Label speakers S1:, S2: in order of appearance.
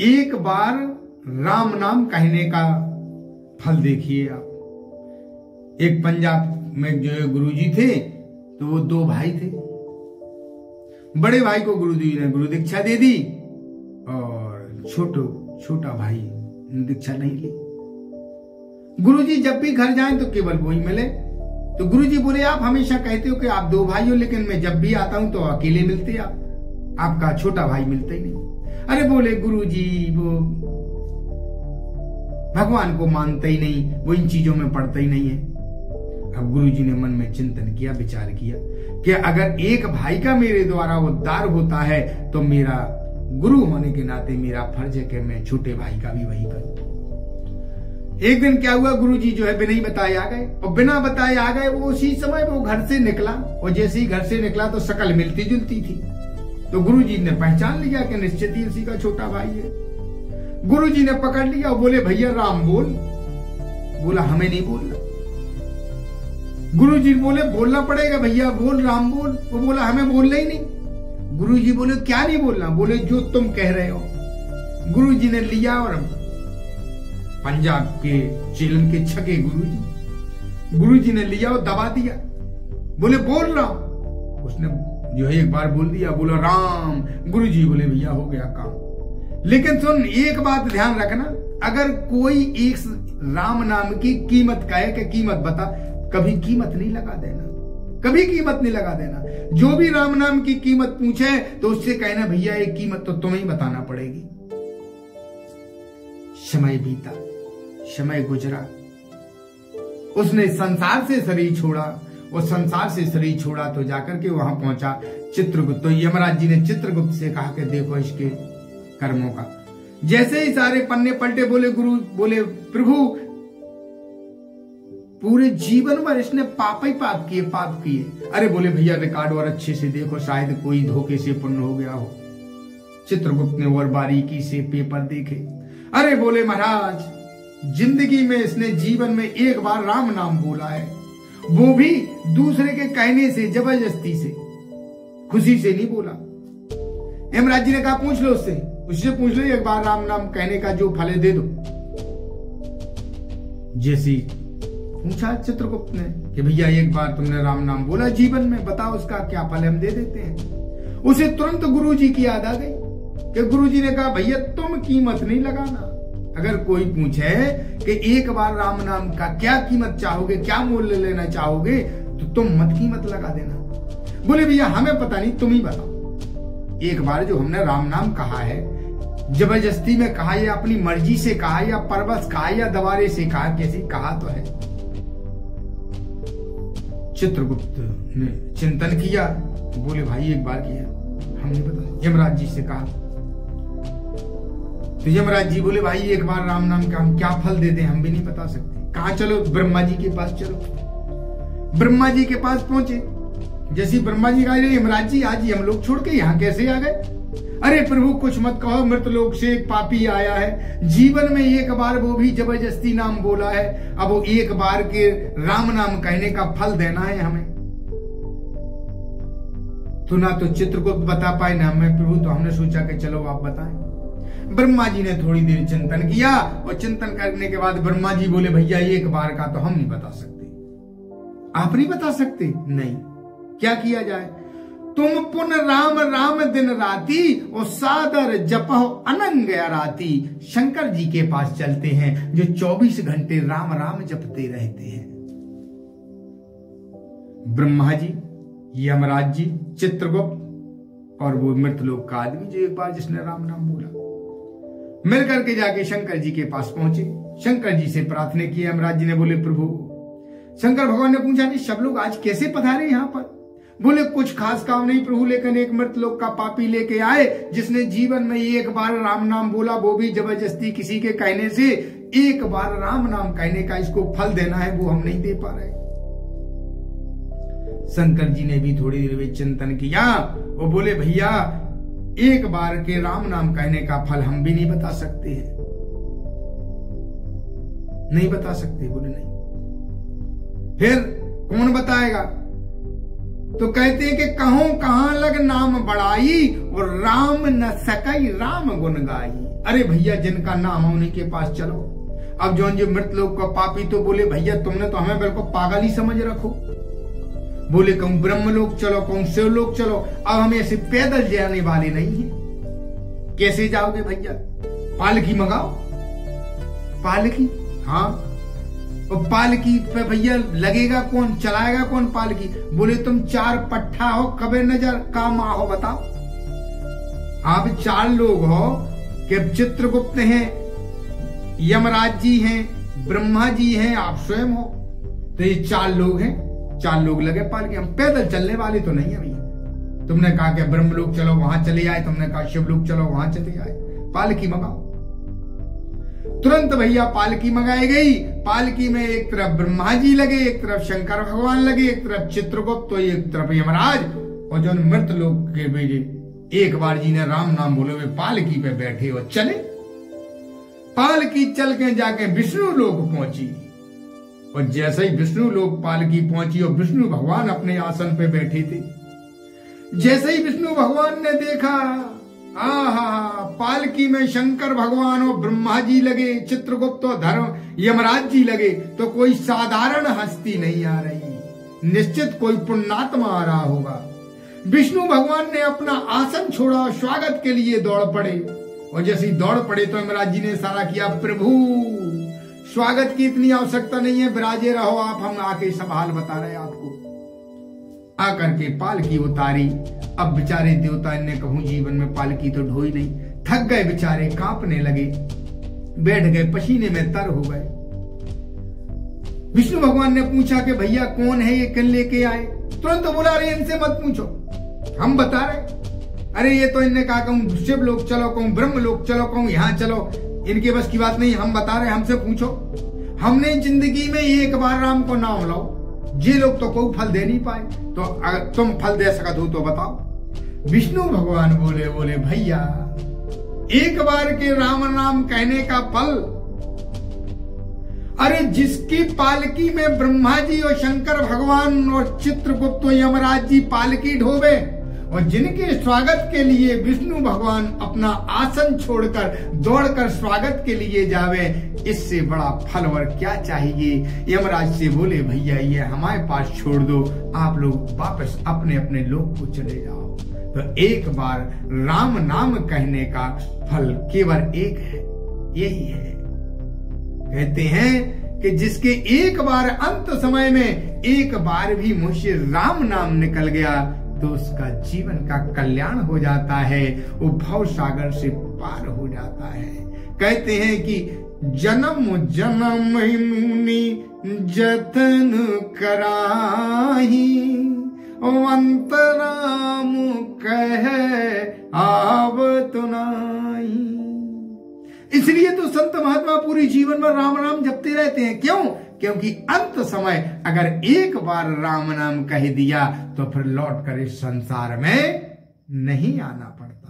S1: एक बार राम नाम कहने का फल देखिए आप। एक पंजाब में जो गुरुजी थे, तो वो दो भाई थे। बड़े भाई को गुरुजी ने गुरु दीक्षा दे दी और छोटा भाई ने दीक्षा नहीं ली। गुरुजी जब भी घर जाएं तो केवल वही मिले। तो गुरुजी बोले, आप हमेशा कहते हो कि आप दो भाई हो, लेकिन मैं जब भी आता हूं तो अकेले मिलते आप, आपका छोटा भाई मिलता ही नहीं। अरे बोले गुरुजी वो भगवान को मानता ही नहीं, वो इन चीजों में पड़ता ही नहीं है। अब गुरुजी ने मन में चिंतन किया, विचार किया कि अगर एक भाई का मेरे द्वारा उद्धार होता है तो मेरा गुरु होने के नाते मेरा फर्ज है कि मैं छोटे भाई का भी वही करूं। एक दिन क्या हुआ, गुरुजी जो है बिना ही बताए आ गए, और बिना बताए आ गए। वो उसी समय वो घर से निकला, और जैसे ही घर से निकला तो शकल मिलती जुलती थी। तो गुरुजी ने पहचान लिया कि निश्चित ही उसी का छोटा भाई है। गुरुजी ने पकड़ लिया और बोले, भैया राम बोल। बोला, हमें नहीं बोलना। गुरुजी बोले, बोलना पड़ेगा भैया, बोल राम बोल। वो बोला, हमें बोलना ही नहीं। गुरुजी बोले, क्या नहीं बोलना? बोले, जो तुम कह रहे हो। गुरुजी ने लिया और पंजाब के चेलन के छके गुरुजी ने लिया और दबा दिया। बोले, बोल राम। उसने जो है एक बार बोल दिया, बोला राम। गुरुजी बोले, भैया हो गया काम। लेकिन सुन, एक बात ध्यान रखना, अगर कोई एक राम नाम की कीमत कहे कि कीमत बता, कभी कीमत नहीं लगा देना, कभी कीमत नहीं लगा देना। जो भी राम नाम की कीमत पूछे तो उससे कहना, भैया ये कीमत तो तुम्हें ही बताना पड़ेगी। समय बीता, समय गुजरा, उसने संसार से शरीर छोड़ा, और संसार से शरीर छोड़ा तो जाकर के वहां पहुंचा चित्रगुप्त। तो यमराज जी ने चित्रगुप्त से कहा कि देखो इसके कर्मों का। जैसे ही सारे पन्ने पलटे, बोले प्रभु पूरे जीवन भर इसने पाप ही पाप किए। अरे बोले, भैया रिकॉर्ड और अच्छे से देखो, शायद कोई धोखे से पुण्य हो गया हो। चित्रगुप्त ने और बारीकी से पेपर देखे। अरे बोले, महाराज जिंदगी में इसने जीवन में एक बार राम नाम बोला है, वो भी दूसरे के कहने से, जबरदस्ती से, खुशी से नहीं बोला। यमराज जी ने कहा, पूछ लो उससे पूछ लो, एक बार राम नाम कहने का जो फल है दे दो। जैसी पूछा चित्रगुप्त ने कि भैया एक बार तुमने राम नाम बोला जीवन में, बताओ उसका क्या फल है, हम दे देते हैं। उसे तुरंत गुरुजी की याद आ गई कि गुरुजी ने कहा, भैया तुम कीमत नहीं लगाना। अगर कोई पूछे कि एक बार राम नाम का क्या कीमत चाहोगे, क्या मूल्य लेना चाहोगे, तो तुम मत कीमत लगा देना। बोले, भैया हमें पता नहीं, तुम ही बताओ। एक बार जो हमने राम नाम कहा है, जबरदस्ती में कहा या अपनी मर्जी से कहा या परवश कहा या दबारे से कहा, कैसे कहा तो है। चित्रगुप्त ने चिंतन किया, बोले भाई एक बार किया, हम नहीं पता। यमराज जी से कहा, तो यमराज जी बोले, भाई एक बार राम नाम का हम क्या फल देते हैं, हम भी नहीं बता सकते। कहा चलो, ब्रह्मा जी के पास चलो। ब्रह्मा जी के पास पहुंचे। जैसे ब्रह्मा जी कहा, यमराज जी आज ही हम लोग छोड़ के यहाँ कैसे आ गए? अरे प्रभु कुछ मत कहो, मृतलोक से एक पापी आया है, जीवन में एक बार वो भी जबरदस्ती नाम बोला है, अब वो एक बार के राम नाम कहने का फल देना है हमें। तो ना तो चित्रगुप्त बता पाए ना मैं प्रभु, तो हमने सोचा कि चलो आप बताएं। ब्रह्मा जी ने थोड़ी देर चिंतन किया, और चिंतन करने के बाद ब्रह्मा जी बोले, भैया एक बार का तो हम नहीं बता सकते। आप नहीं बता सकते? नहीं। क्या किया जाए? तुम पुन राम राम दिन राती, और सादर जपहो अनंग राती। शंकर जी के पास चलते हैं जो 24 घंटे राम राम जपते रहते हैं। ब्रह्मा जी, यमराज जी, चित्रगुप्त और वो मृतलोक का आदमी जो एक बार जिसने राम नाम बोला, मिल करके जाके शंकर जी के पास पहुंचे। शंकर जी से प्रार्थना की। यमराज जी ने बोले, प्रभु, शंकर भगवान ने पूछा, नहीं सब लोग आज कैसे पधारे यहाँ पर? बोले, कुछ खास काम नहीं प्रभु, लेकिन एक मृतलोक का पापी लेके आए जिसने जीवन में एक बार राम नाम बोला, वो भी जबरदस्ती किसी के कहने से। एक बार राम नाम कहने का इसको फल देना है, वो हम नहीं दे पा रहे। शंकर जी ने भी थोड़ी देर में चिंतन किया, वो बोले, भैया एक बार के राम नाम कहने का फल हम भी नहीं बता सकते हैं, नहीं बता सकते। बोले नहीं। फिर कौन बताएगा? तो कहते हैं कि कहूं कहां लग नाम बढ़ाई और राम न सकई राम गुण गाई। अरे भैया जिनका नाम है उन्हीं के पास चलो। अब जो मृत लोग का पापी तो बोले भैया तुमने तो हमें बिल्कुल पागल ही समझ रखो। बोले कहूं ब्रह्म लोग चलो, कहूं शिव लोग चलो। अब हम ऐसे पैदल जाने वाले नहीं है। कैसे जाओगे भैया? पालकी मंगाओ। पालकी? हाँ। और पालकी पे भैया लगेगा कौन, चलाएगा कौन पालकी? बोले तुम 4 पट्ठा हो, कबे नजर का माँ हो, बताओ। आप 4 लोग हो कि चित्रगुप्त हैं, यमराज जी हैं, ब्रह्मा जी हैं, आप स्वयं हो। तो ये 4 लोग हैं, 4 लोग लगे पालकी। हम पैदल चलने वाले तो नहीं है भैया। तुमने कहा कि ब्रह्म लोग चलो वहां चले आए, तुमने कहा शिव लोग चलो वहां चले आए। पालकी मंगाओ। तुरंत भैया पालकी मंगाई गई। पालकी में एक तरफ ब्रह्मा जी लगे, एक तरफ शंकर भगवान लगे, एक तरफ चित्रगुप्त, तो एक तरफ यमराज। और जो मृत लोग के बेटे एक बार जी ने राम नाम बोले वे पालकी पे बैठे और चले। पालकी चल के जाके विष्णु लोक पहुंची। और जैसे ही विष्णु लोक पालकी पहुंची और विष्णु भगवान अपने आसन पे बैठे थे, जैसे ही विष्णु भगवान ने देखा, आहा, पालकी में शंकर भगवान और ब्रह्मा जी लगे, चित्रगुप्त और धर्म यमराज जी लगे, तो कोई साधारण हस्ती नहीं आ रही, निश्चित कोई पुण्यात्मा आ रहा होगा। विष्णु भगवान ने अपना आसन छोड़ा, स्वागत के लिए दौड़ पड़े। और जैसे ही दौड़ पड़े तो यमराज जी ने इशारा किया, प्रभु स्वागत की इतनी आवश्यकता नहीं है, विराजे रहो आप, हम आके सब हाल बता रहे आपको। आकर के पालकी उतारी। अब बेचारे देवता ने कहूं जीवन में पालकी तो ढोई नहीं, थक गए बेचारे, कांपने लगे, बैठ गए, पसीने में तर हो गए। विष्णु भगवान ने पूछा कि भैया कौन है ये, किन लेके आए? तुरंत बोला अरे इनसे मत पूछो, हम बता रहे। अरे ये तो इनने कहा कहूं शिव लोग चलो, कहूं ब्रह्म लोग चलो, कहूं यहां चलो, इनके बस की बात नहीं, हम बता रहे, हमसे पूछो। हमने जिंदगी में एक बार राम को नाम लो, ये लोग तो कोई फल दे नहीं पाए, तो अगर तुम फल दे सकते हो तो बताओ। विष्णु भगवान बोले भैया एक बार के राम नाम कहने का फल, अरे जिसकी पालकी में ब्रह्मा जी और शंकर भगवान और चित्रगुप्त यमराज जी पालकी ढोवे, और जिनके स्वागत के लिए विष्णु भगवान अपना आसन छोड़कर दौड़कर स्वागत के लिए जावे, इससे बड़ा फल और क्या चाहिए। यमराज से बोले भैया ये हमारे पास छोड़ दो, आप लोग वापस अपने अपने लोक को चले जाओ। तो एक बार राम नाम कहने का फल केवल एक है, यही है। कहते हैं कि जिसके एक बार अंत समय में एक बार भी मुंह से राम नाम निकल गया तो उसका जीवन का कल्याण हो जाता है, वो भव सागर से पार हो जाता है। कहते हैं कि जन्म जन्म मुनि जतन कराही, अंतराम कह आवत नाही। इसलिए तो संत महात्मा पूरी जीवन में राम नाम जपते रहते हैं। क्यों? क्योंकि अंत समय अगर एक बार राम नाम कह दिया तो फिर लौट कर इस संसार में नहीं आना पड़ता।